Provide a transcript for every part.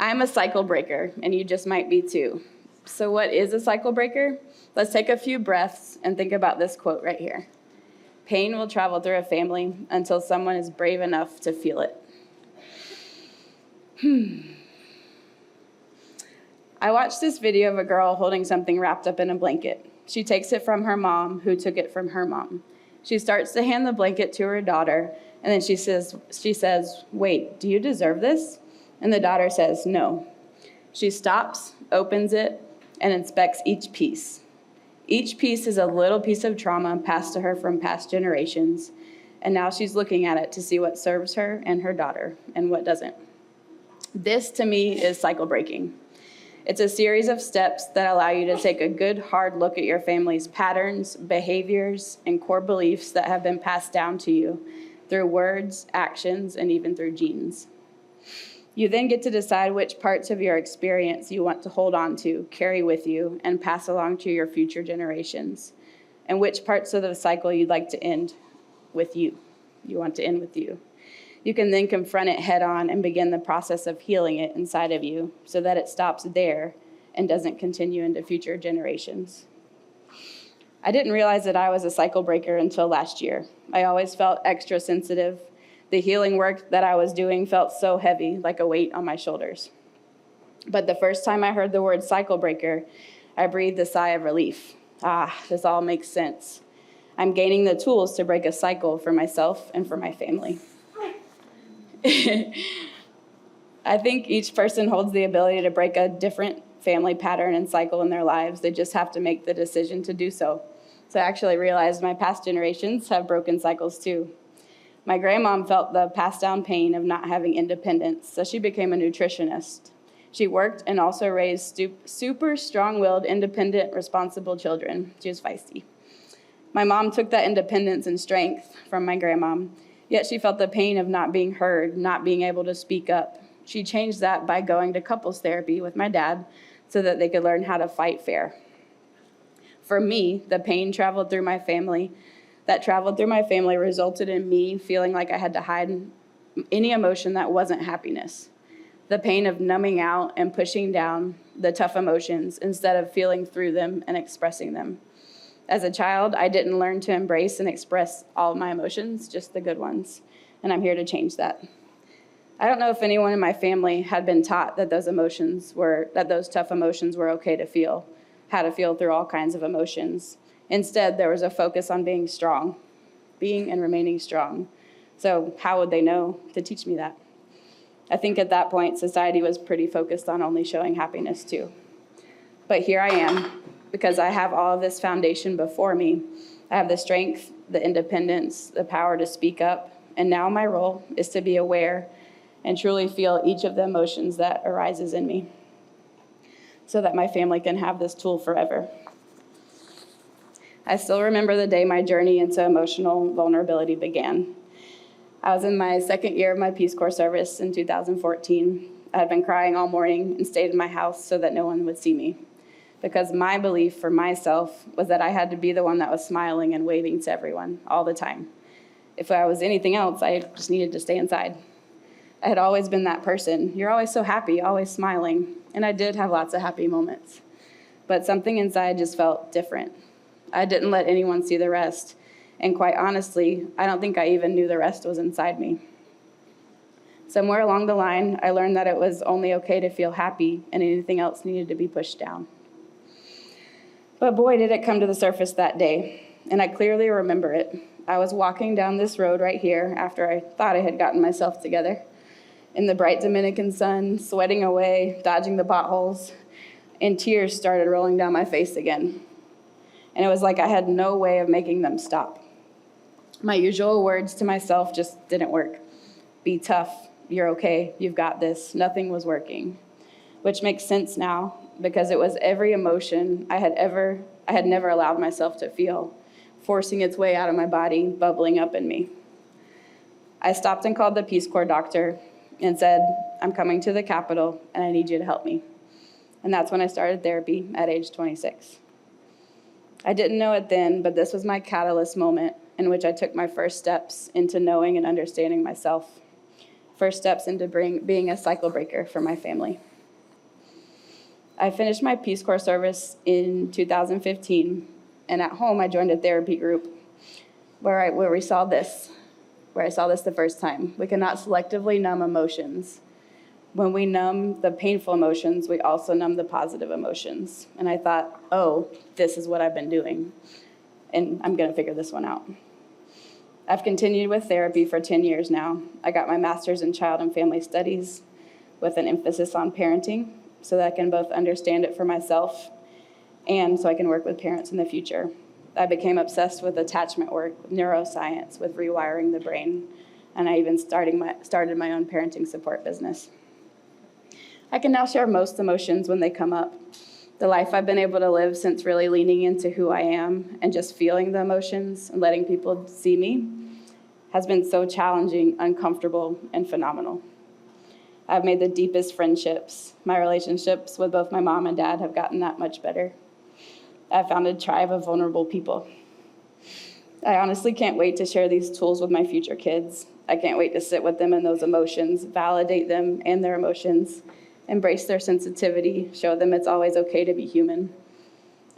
I'm a cycle breaker, and you just might be too. So what is a cycle breaker? Let's take a few breaths and think about this quote right here. Pain will travel through a family until someone is brave enough to feel it. I watched this video of a girl holding something wrapped up in a blanket. She takes it from her mom, who took it from her mom. She starts to hand the blanket to her daughter, and then she says, "Wait, do you deserve this?" And the daughter says, "No." She stops, opens it, and inspects each piece. Each piece is a little piece of trauma passed to her from past generations, and now she's looking at it to see what serves her and her daughter and what doesn't. This, to me, is cycle breaking. It's a series of steps that allow you to take a good, hard look at your family's patterns, behaviors, and core beliefs that have been passed down to you through words, actions, and even through genes. You then get to decide which parts of your experience you want to hold on to, carry with you, and pass along to your future generations, and which parts of the cycle you'd like to end with you. You want to end with you. You can then confront it head on and begin the process of healing it inside of you so that it stops there and doesn't continue into future generations. I didn't realize that I was a cycle breaker until last year. I always felt extra sensitive. The healing work that I was doing felt so heavy, like a weight on my shoulders. But the first time I heard the word cycle breaker, I breathed a sigh of relief. This all makes sense. I'm gaining the tools to break a cycle for myself and for my family. I think each person holds the ability to break a different family pattern and cycle in their lives. They just have to make the decision to do so. So I actually realized my past generations have broken cycles too. My grandmom felt the passed down pain of not having independence, so she became a nutritionist. She worked and also raised super strong-willed, independent, responsible children. She was feisty. My mom took that independence and strength from my grandmom, yet she felt the pain of not being heard, not being able to speak up. She changed that by going to couples therapy with my dad so that they could learn how to fight fair. For me, the pain traveled through my family resulted in me feeling like I had to hide any emotion that wasn't happiness. The pain of numbing out and pushing down the tough emotions instead of feeling through them and expressing them. As a child, I didn't learn to embrace and express all of my emotions, just the good ones, and I'm here to change that. I don't know if anyone in my family had been taught that those tough emotions were okay to feel, how to feel through all kinds of emotions. Instead, there was a focus on being strong, being and remaining strong. So how would they know to teach me that? I think at that point, society was pretty focused on only showing happiness too. But here I am, because I have all of this foundation before me. I have the strength, the independence, the power to speak up, and now my role is to be aware and truly feel each of the emotions that arises in me so that my family can have this tool forever. I still remember the day my journey into emotional vulnerability began. I was in my second year of my Peace Corps service in 2014. I had been crying all morning and stayed in my house so that no one would see me, because my belief for myself was that I had to be the one that was smiling and waving to everyone all the time. If I was anything else, I just needed to stay inside. I had always been that person. You're always so happy, always smiling. And I did have lots of happy moments. But something inside just felt different. I didn't let anyone see the rest. And quite honestly, I don't think I even knew the rest was inside me. Somewhere along the line, I learned that it was only okay to feel happy and anything else needed to be pushed down. But boy, did it come to the surface that day. And I clearly remember it. I was walking down this road right here after I thought I had gotten myself together. In the bright Dominican sun, sweating away, dodging the potholes, and tears started rolling down my face again. And it was like I had no way of making them stop. My usual words to myself just didn't work. Be tough, you're okay, you've got this. Nothing was working. Which makes sense now, because it was every emotion I had never allowed myself to feel, forcing its way out of my body, bubbling up in me. I stopped and called the Peace Corps doctor and said, "I'm coming to the Capitol and I need you to help me." And that's when I started therapy at age 26. I didn't know it then, but this was my catalyst moment in which I took my first steps into knowing and understanding myself. first steps into being a cycle breaker for my family. I finished my Peace Corps service in 2015, and at home I joined a therapy group where I saw this the first time. We cannot selectively numb emotions. When we numb the painful emotions, we also numb the positive emotions. And I thought, oh, this is what I've been doing, and I'm going to figure this one out. I've continued with therapy for 10 years now. I got my master's in child and family studies with an emphasis on parenting so that I can both understand it for myself and so I can work with parents in the future. I became obsessed with attachment work, with neuroscience, with rewiring the brain, and I even started my own parenting support business. I can now share most emotions when they come up. The life I've been able to live since really leaning into who I am and just feeling the emotions and letting people see me has been so challenging, uncomfortable, and phenomenal. I've made the deepest friendships. My relationships with both my mom and dad have gotten that much better. I've found a tribe of vulnerable people. I honestly can't wait to share these tools with my future kids. I can't wait to sit with them in those emotions, validate them and their emotions, embrace their sensitivity, show them it's always okay to be human.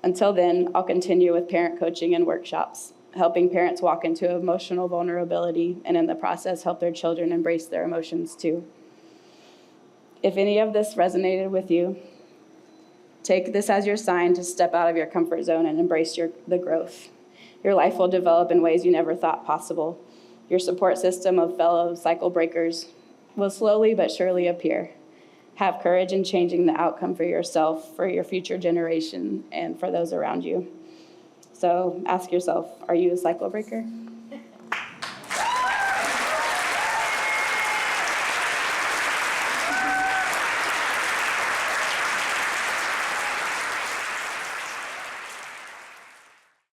Until then, I'll continue with parent coaching and workshops, helping parents walk into emotional vulnerability and in the process help their children embrace their emotions too. If any of this resonated with you, take this as your sign to step out of your comfort zone and embrace the growth. Your life will develop in ways you never thought possible. Your support system of fellow cycle breakers will slowly but surely appear. Have courage in changing the outcome for yourself, for your future generation, and for those around you. So ask yourself, are you a cycle breaker?